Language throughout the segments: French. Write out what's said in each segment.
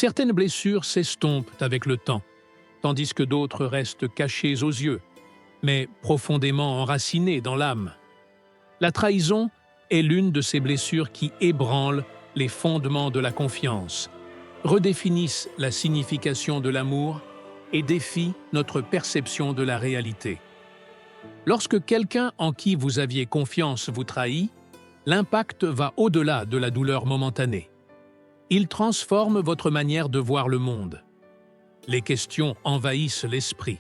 Certaines blessures s'estompent avec le temps, tandis que d'autres restent cachées aux yeux, mais profondément enracinées dans l'âme. La trahison est l'une de ces blessures qui ébranlent les fondements de la confiance, redéfinissent la signification de l'amour et défient notre perception de la réalité. Lorsque quelqu'un en qui vous aviez confiance vous trahit, l'impact va au-delà de la douleur momentanée. Il transforme votre manière de voir le monde. Les questions envahissent l'esprit.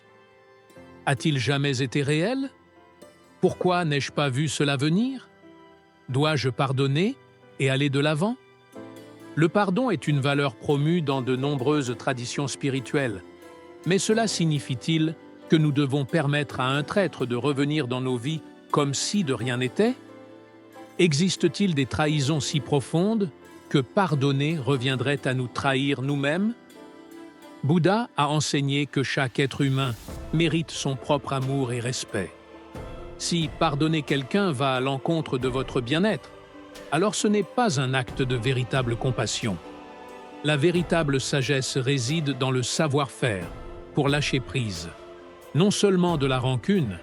A-t-il jamais été réel? Pourquoi n'ai-je pas vu cela venir? Dois-je pardonner et aller de l'avant? Le pardon est une valeur promue dans de nombreuses traditions spirituelles, mais cela signifie-t-il que nous devons permettre à un traître de revenir dans nos vies comme si de rien n'était? Existe-t-il des trahisons si profondes que pardonner reviendrait à nous trahir nous-mêmes? Bouddha a enseigné que chaque être humain mérite son propre amour et respect. Si pardonner quelqu'un va à l'encontre de votre bien-être, alors ce n'est pas un acte de véritable compassion. La véritable sagesse réside dans le savoir-faire pour lâcher prise, non seulement de la rancune,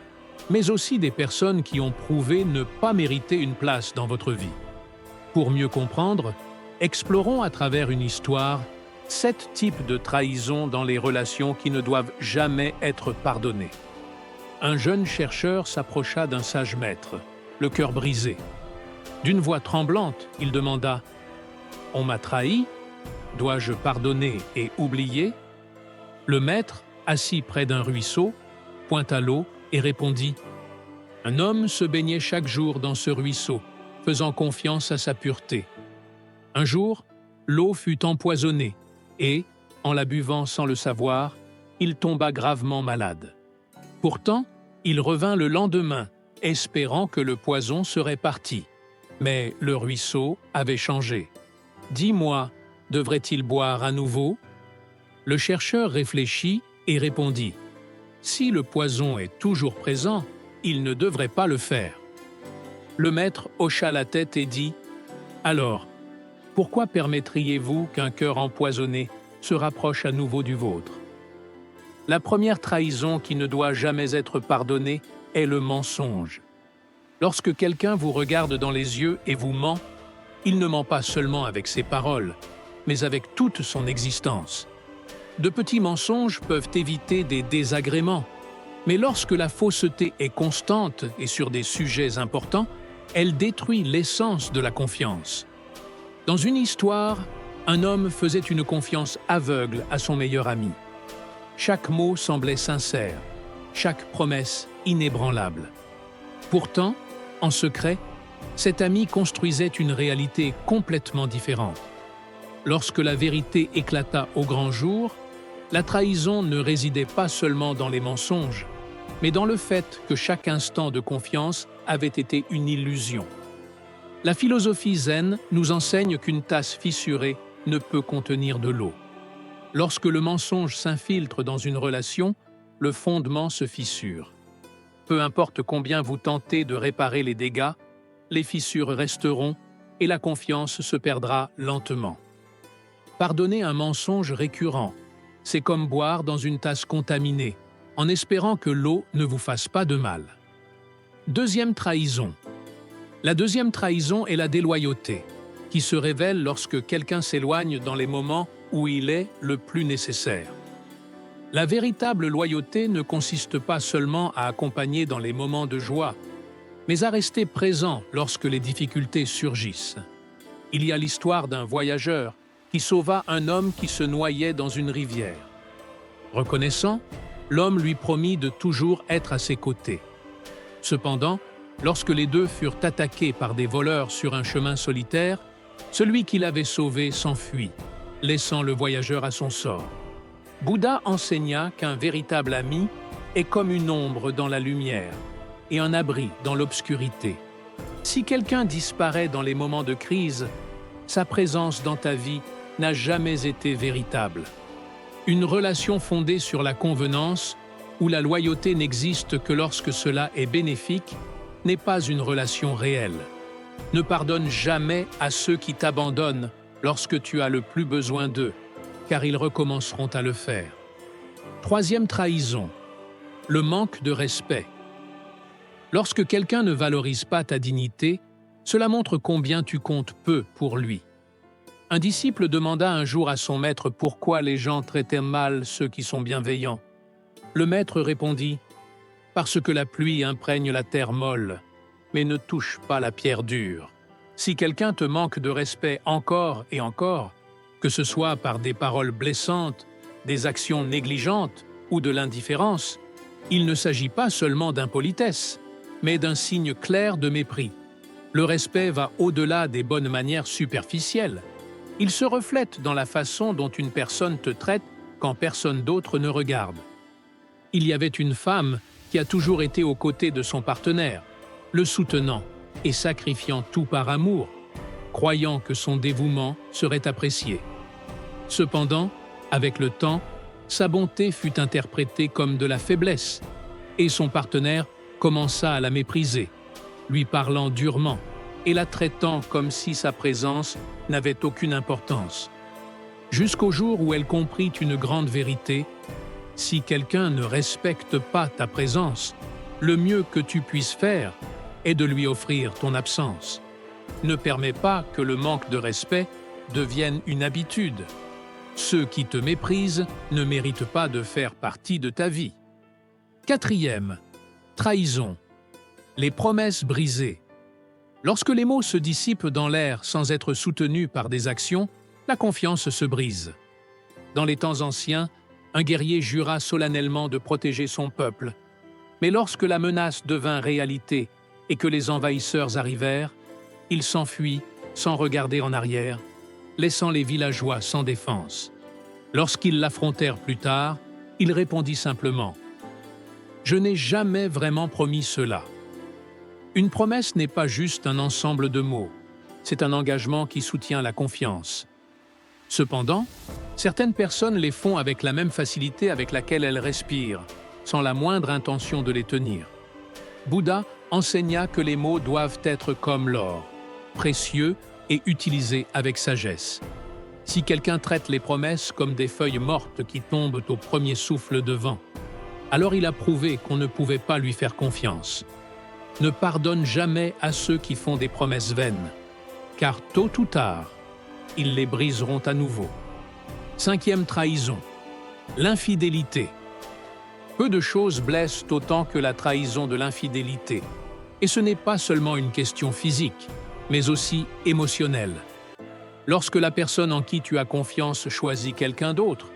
mais aussi des personnes qui ont prouvé ne pas mériter une place dans votre vie. Pour mieux comprendre, explorons à travers une histoire 7 types de trahison dans les relations qui ne doivent jamais être pardonnées. Un jeune chercheur s'approcha d'un sage maître, le cœur brisé. D'une voix tremblante, il demanda « On m'a trahi? Dois-je pardonner et oublier ?» Le maître, assis près d'un ruisseau, pointa l'eau et répondit « Un homme se baignait chaque jour dans ce ruisseau, faisant confiance à sa pureté. Un jour, l'eau fut empoisonnée et, en la buvant sans le savoir, il tomba gravement malade. Pourtant, il revint le lendemain, espérant que le poison serait parti. Mais le ruisseau avait changé. « Dis-moi, devrait-il boire à nouveau ?» Le chercheur réfléchit et répondit « Si le poison est toujours présent, il ne devrait pas le faire. » Le maître hocha la tête et dit « Alors, pourquoi permettriez-vous qu'un cœur empoisonné se rapproche à nouveau du vôtre ?» La première trahison qui ne doit jamais être pardonnée est le mensonge. Lorsque quelqu'un vous regarde dans les yeux et vous ment, il ne ment pas seulement avec ses paroles, mais avec toute son existence. De petits mensonges peuvent éviter des désagréments, mais lorsque la fausseté est constante et sur des sujets importants, elle détruit l'essence de la confiance. Dans une histoire, un homme faisait une confiance aveugle à son meilleur ami. Chaque mot semblait sincère, chaque promesse inébranlable. Pourtant, en secret, cet ami construisait une réalité complètement différente. Lorsque la vérité éclata au grand jour, la trahison ne résidait pas seulement dans les mensonges, mais dans le fait que chaque instant de confiance avait été une illusion. La philosophie zen nous enseigne qu'une tasse fissurée ne peut contenir de l'eau. Lorsque le mensonge s'infiltre dans une relation, le fondement se fissure. Peu importe combien vous tentez de réparer les dégâts, les fissures resteront et la confiance se perdra lentement. Pardonner un mensonge récurrent, c'est comme boire dans une tasse contaminée, en espérant que l'eau ne vous fasse pas de mal. Deuxième trahison. La deuxième trahison est la déloyauté, qui se révèle lorsque quelqu'un s'éloigne dans les moments où il est le plus nécessaire. La véritable loyauté ne consiste pas seulement à accompagner dans les moments de joie, mais à rester présent lorsque les difficultés surgissent. Il y a l'histoire d'un voyageur qui sauva un homme qui se noyait dans une rivière. Reconnaissant, l'homme lui promit de toujours être à ses côtés. Cependant, lorsque les deux furent attaqués par des voleurs sur un chemin solitaire, celui qui l'avait sauvé s'enfuit, laissant le voyageur à son sort. Bouddha enseigna qu'un véritable ami est comme une ombre dans la lumière et un abri dans l'obscurité. Si quelqu'un disparaît dans les moments de crise, sa présence dans ta vie n'a jamais été véritable. Une relation fondée sur la convenance, où la loyauté n'existe que lorsque cela est bénéfique, n'est pas une relation réelle. Ne pardonne jamais à ceux qui t'abandonnent lorsque tu as le plus besoin d'eux. car ils recommenceront à le faire. Troisième trahison, le manque de respect. Lorsque quelqu'un ne valorise pas ta dignité, cela montre combien tu comptes peu pour lui. Un disciple demanda un jour à son maître pourquoi les gens traitaient mal ceux qui sont bienveillants. Le maître répondit « Parce que la pluie imprègne la terre molle, mais ne touche pas la pierre dure. Si quelqu'un te manque de respect encore et encore, que ce soit par des paroles blessantes, des actions négligentes ou de l'indifférence, il ne s'agit pas seulement d'impolitesse, mais d'un signe clair de mépris. Le respect va au-delà des bonnes manières superficielles. Il se reflète dans la façon dont une personne te traite quand personne d'autre ne regarde. Il y avait une femme qui a toujours été aux côtés de son partenaire, le soutenant et sacrifiant tout par amour, croyant que son dévouement serait apprécié. Cependant, avec le temps, sa bonté fut interprétée comme de la faiblesse et son partenaire commença à la mépriser, lui parlant durement et la traitant comme si sa présence n'avait aucune importance. Jusqu'au jour où elle comprit une grande vérité: si quelqu'un ne respecte pas ta présence, le mieux que tu puisses faire est de lui offrir ton absence. Ne permets pas que le manque de respect devienne une habitude. Ceux qui te méprisent ne méritent pas de faire partie de ta vie. Quatrième, trahison. Les promesses brisées. Lorsque les mots se dissipent dans l'air sans être soutenus par des actions, la confiance se brise. Dans les temps anciens, un guerrier jura solennellement de protéger son peuple. Mais lorsque la menace devint réalité et que les envahisseurs arrivèrent, il s'enfuit sans regarder en arrière, laissant les villageois sans défense. Lorsqu'ils l'affrontèrent plus tard, il répondit simplement « Je n'ai jamais vraiment promis cela ». Une promesse n'est pas juste un ensemble de mots, c'est un engagement qui soutient la confiance. Cependant, certaines personnes les font avec la même facilité avec laquelle elles respirent, sans la moindre intention de les tenir. Bouddha enseigna que les mots doivent être comme l'or, précieux et utilisés avec sagesse. Si quelqu'un traite les promesses comme des feuilles mortes qui tombent au premier souffle de vent, alors il a prouvé qu'on ne pouvait pas lui faire confiance. Ne pardonne jamais à ceux qui font des promesses vaines, car tôt ou tard, ils les briseront à nouveau. Cinquième trahison, l'infidélité. Peu de choses blessent autant que la trahison de l'infidélité. Et ce n'est pas seulement une question physique, mais aussi émotionnelle. Lorsque la personne en qui tu as confiance choisit quelqu'un d'autre,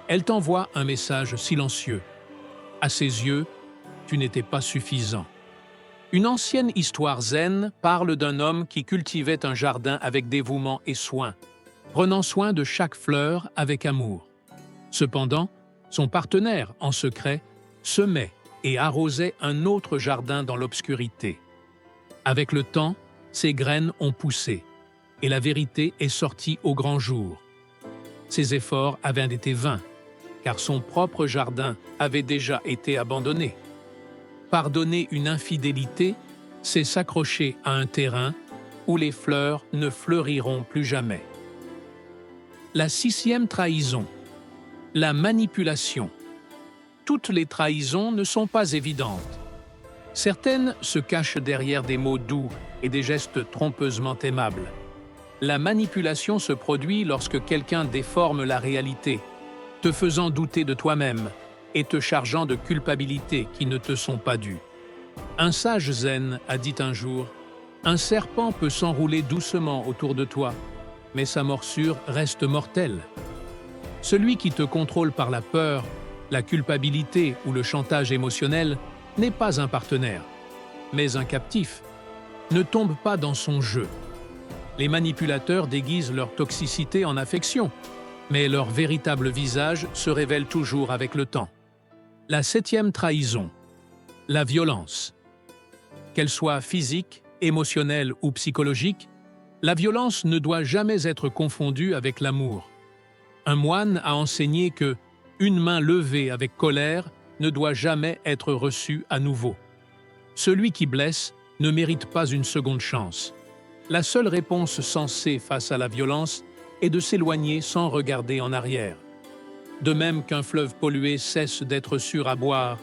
elle t'envoie un message silencieux. À ses yeux, tu n'étais pas suffisant. Une ancienne histoire zen parle d'un homme qui cultivait un jardin avec dévouement et soin, prenant soin de chaque fleur avec amour. Cependant, son partenaire, en secret, semait et arrosait un autre jardin dans l'obscurité. Avec le temps, ses graines ont poussé, et la vérité est sortie au grand jour. Ses efforts avaient été vains, car son propre jardin avait déjà été abandonné. Pardonner une infidélité, c'est s'accrocher à un terrain où les fleurs ne fleuriront plus jamais. La sixième trahison, la manipulation. Toutes les trahisons ne sont pas évidentes. Certaines se cachent derrière des mots doux et des gestes trompeusement aimables. La manipulation se produit lorsque quelqu'un déforme la réalité, te faisant douter de toi-même et te chargeant de culpabilités qui ne te sont pas dues. Un sage zen a dit un jour « Un serpent peut s'enrouler doucement autour de toi, mais sa morsure reste mortelle. » Celui qui te contrôle par la peur, la culpabilité ou le chantage émotionnel n'est pas un partenaire, mais un captif. Ne tombe pas dans son jeu. Les manipulateurs déguisent leur toxicité en affection, mais leur véritable visage se révèle toujours avec le temps. La septième trahison, la violence. Qu'elle soit physique, émotionnelle ou psychologique, la violence ne doit jamais être confondue avec l'amour. Un moine a enseigné que une main levée avec colère ne doit jamais être reçue à nouveau. Celui qui blesse ne mérite pas une seconde chance. La seule réponse sensée face à la violence et de s'éloigner sans regarder en arrière. De même qu'un fleuve pollué cesse d'être sûr à boire,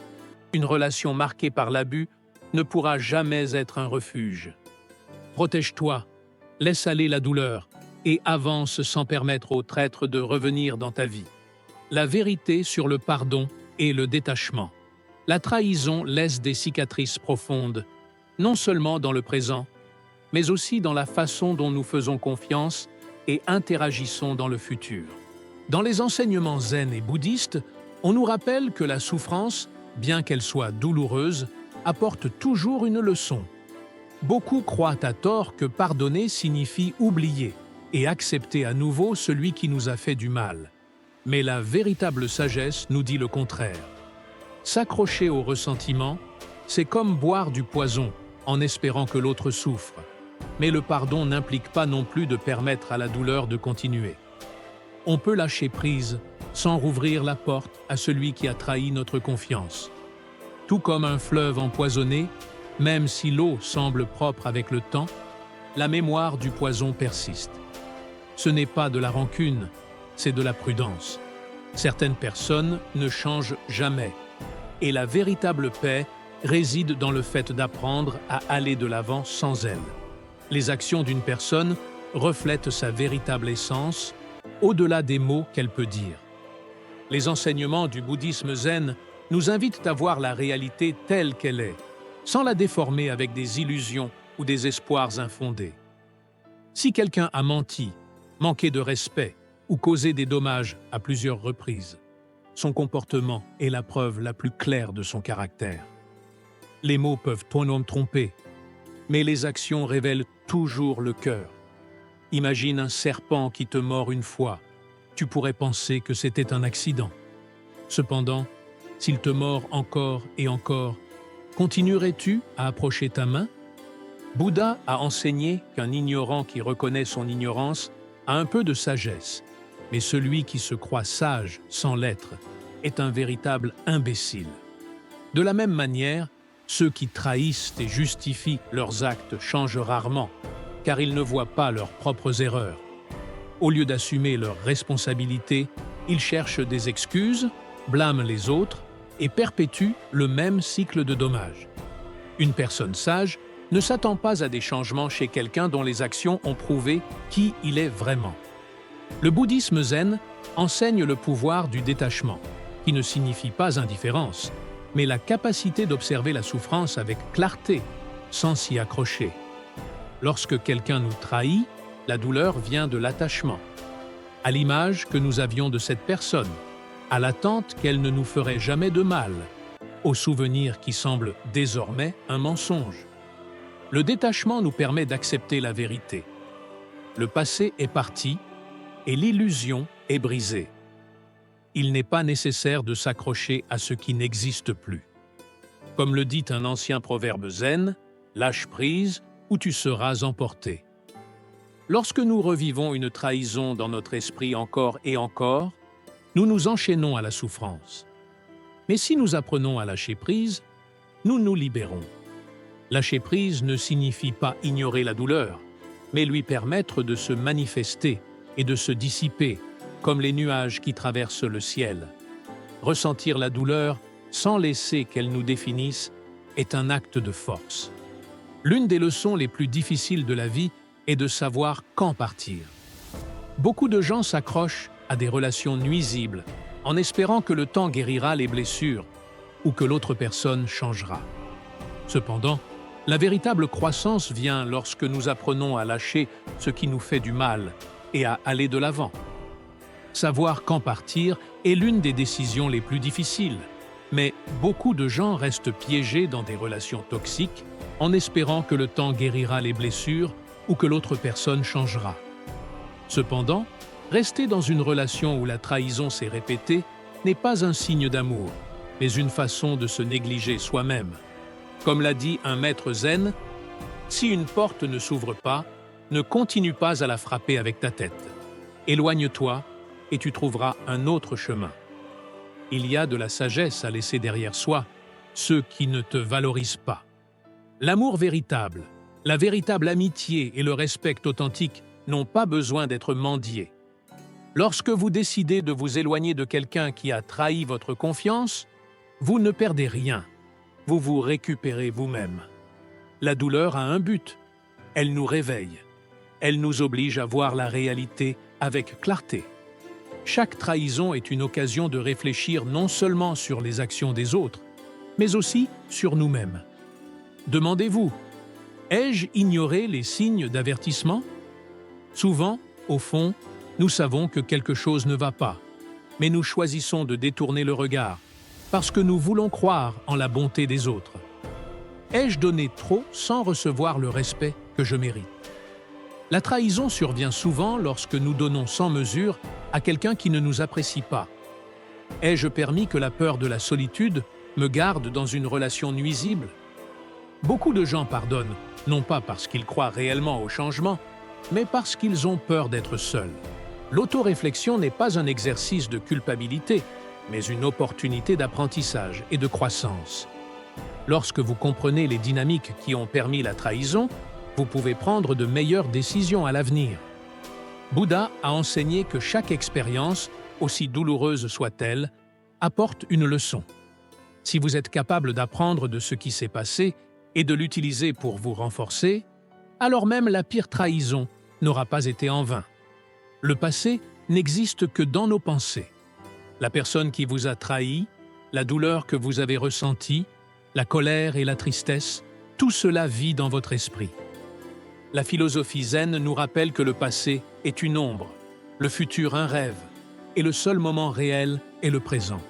une relation marquée par l'abus ne pourra jamais être un refuge. Protège-toi, laisse aller la douleur et avance sans permettre au traître de revenir dans ta vie. La vérité sur le pardon et le détachement. La trahison laisse des cicatrices profondes, non seulement dans le présent, mais aussi dans la façon dont nous faisons confiance et interagissons dans le futur. Dans les enseignements zen et bouddhistes, on nous rappelle que la souffrance, bien qu'elle soit douloureuse, apporte toujours une leçon. Beaucoup croient à tort que pardonner signifie oublier et accepter à nouveau celui qui nous a fait du mal. Mais la véritable sagesse nous dit le contraire. S'accrocher au ressentiment, c'est comme boire du poison en espérant que l'autre souffre. Mais le pardon n'implique pas non plus de permettre à la douleur de continuer. On peut lâcher prise sans rouvrir la porte à celui qui a trahi notre confiance. Tout comme un fleuve empoisonné, même si l'eau semble propre avec le temps, la mémoire du poison persiste. Ce n'est pas de la rancune, c'est de la prudence. Certaines personnes ne changent jamais, et la véritable paix réside dans le fait d'apprendre à aller de l'avant sans elle. Les actions d'une personne reflètent sa véritable essence, au-delà des mots qu'elle peut dire. Les enseignements du bouddhisme zen nous invitent à voir la réalité telle qu'elle est, sans la déformer avec des illusions ou des espoirs infondés. Si quelqu'un a menti, manqué de respect ou causé des dommages à plusieurs reprises, son comportement est la preuve la plus claire de son caractère. Les mots peuvent tromper, mais les actions révèlent toujours le cœur. Imagine un serpent qui te mord une fois. Tu pourrais penser que c'était un accident. Cependant, s'il te mord encore et encore, continuerais-tu à approcher ta main? Bouddha a enseigné qu'un ignorant qui reconnaît son ignorance a un peu de sagesse, mais celui qui se croit sage sans l'être est un véritable imbécile. De la même manière, ceux qui trahissent et justifient leurs actes changent rarement, car ils ne voient pas leurs propres erreurs. Au lieu d'assumer leurs responsabilités, ils cherchent des excuses, blâment les autres et perpétuent le même cycle de dommages. Une personne sage ne s'attend pas à des changements chez quelqu'un dont les actions ont prouvé qui il est vraiment. Le bouddhisme zen enseigne le pouvoir du détachement, qui ne signifie pas indifférence, mais la capacité d'observer la souffrance avec clarté, sans s'y accrocher. Lorsque quelqu'un nous trahit, la douleur vient de l'attachement, à l'image que nous avions de cette personne, à l'attente qu'elle ne nous ferait jamais de mal, au souvenir qui semble désormais un mensonge. Le détachement nous permet d'accepter la vérité. Le passé est parti et l'illusion est brisée. Il n'est pas nécessaire de s'accrocher à ce qui n'existe plus. Comme le dit un ancien proverbe zen, « Lâche prise ou tu seras emporté ». Lorsque nous revivons une trahison dans notre esprit encore et encore, nous nous enchaînons à la souffrance. Mais si nous apprenons à lâcher prise, nous nous libérons. Lâcher prise ne signifie pas ignorer la douleur, mais lui permettre de se manifester et de se dissiper, comme les nuages qui traversent le ciel. Ressentir la douleur sans laisser qu'elle nous définisse est un acte de force. L'une des leçons les plus difficiles de la vie est de savoir quand partir. Beaucoup de gens s'accrochent à des relations nuisibles en espérant que le temps guérira les blessures ou que l'autre personne changera. Cependant, la véritable croissance vient lorsque nous apprenons à lâcher ce qui nous fait du mal et à aller de l'avant. Savoir quand partir est l'une des décisions les plus difficiles, mais beaucoup de gens restent piégés dans des relations toxiques en espérant que le temps guérira les blessures ou que l'autre personne changera. Cependant, rester dans une relation où la trahison s'est répétée n'est pas un signe d'amour, mais une façon de se négliger soi-même. Comme l'a dit un maître zen, « Si une porte ne s'ouvre pas, ne continue pas à la frapper avec ta tête. Éloigne-toi et tu trouveras un autre chemin. » Il y a de la sagesse à laisser derrière soi ceux qui ne te valorisent pas. L'amour véritable, la véritable amitié et le respect authentique n'ont pas besoin d'être mendiés. Lorsque vous décidez de vous éloigner de quelqu'un qui a trahi votre confiance, vous ne perdez rien. Vous vous récupérez vous-même. La douleur a un but. Elle nous réveille. Elle nous oblige à voir la réalité avec clarté. Chaque trahison est une occasion de réfléchir non seulement sur les actions des autres, mais aussi sur nous-mêmes. Demandez-vous, ai-je ignoré les signes d'avertissement? Souvent, au fond, nous savons que quelque chose ne va pas, mais nous choisissons de détourner le regard, parce que nous voulons croire en la bonté des autres. Ai-je donné trop sans recevoir le respect que je mérite? La trahison survient souvent lorsque nous donnons sans mesure à quelqu'un qui ne nous apprécie pas. Ai-je permis que la peur de la solitude me garde dans une relation nuisible? Beaucoup de gens pardonnent, non pas parce qu'ils croient réellement au changement, mais parce qu'ils ont peur d'être seuls. L'autoréflexion n'est pas un exercice de culpabilité, mais une opportunité d'apprentissage et de croissance. Lorsque vous comprenez les dynamiques qui ont permis la trahison, vous pouvez prendre de meilleures décisions à l'avenir. Bouddha a enseigné que chaque expérience, aussi douloureuse soit-elle, apporte une leçon. Si vous êtes capable d'apprendre de ce qui s'est passé et de l'utiliser pour vous renforcer, alors même la pire trahison n'aura pas été en vain. Le passé n'existe que dans nos pensées. La personne qui vous a trahi, la douleur que vous avez ressentie, la colère et la tristesse, tout cela vit dans votre esprit. La philosophie zen nous rappelle que le passé est une ombre, le futur un rêve, et le seul moment réel est le présent.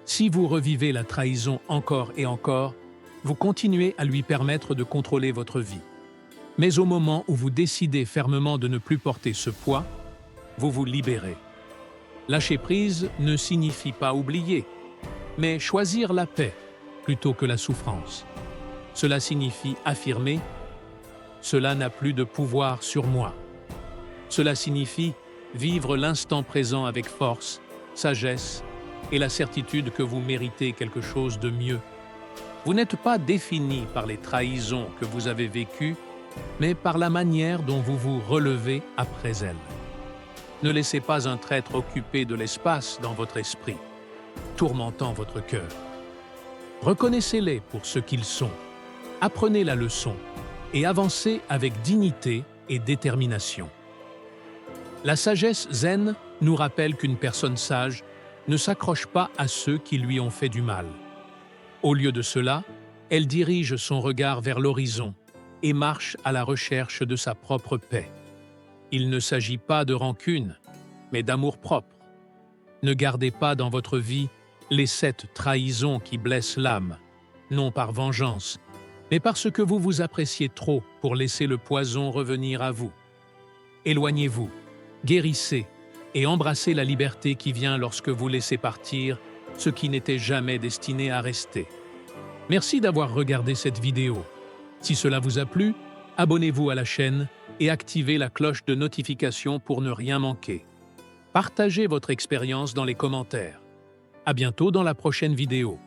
Si vous revivez la trahison encore et encore, vous continuez à lui permettre de contrôler votre vie. Mais au moment où vous décidez fermement de ne plus porter ce poids, vous vous libérez. Lâcher prise ne signifie pas oublier, mais choisir la paix plutôt que la souffrance. Cela signifie affirmer « Cela n'a plus de pouvoir sur moi ». Cela signifie vivre l'instant présent avec force, sagesse et la certitude que vous méritez quelque chose de mieux. Vous n'êtes pas défini par les trahisons que vous avez vécues, mais par la manière dont vous vous relevez après elles. Ne laissez pas un traître occuper de l'espace dans votre esprit, tourmentant votre cœur. Reconnaissez-les pour ce qu'ils sont, apprenez la leçon et avancez avec dignité et détermination. La sagesse zen nous rappelle qu'une personne sage ne s'accroche pas à ceux qui lui ont fait du mal. Au lieu de cela, elle dirige son regard vers l'horizon et marche à la recherche de sa propre paix. Il ne s'agit pas de rancune, mais d'amour-propre. Ne gardez pas dans votre vie les 7 trahisons qui blessent l'âme, non par vengeance, mais parce que vous vous appréciez trop pour laisser le poison revenir à vous. Éloignez-vous, guérissez et embrassez la liberté qui vient lorsque vous laissez partir ce qui n'était jamais destiné à rester. Merci d'avoir regardé cette vidéo. Si cela vous a plu, abonnez-vous à la chaîne et activez la cloche de notification pour ne rien manquer. Partagez votre expérience dans les commentaires. À bientôt dans la prochaine vidéo.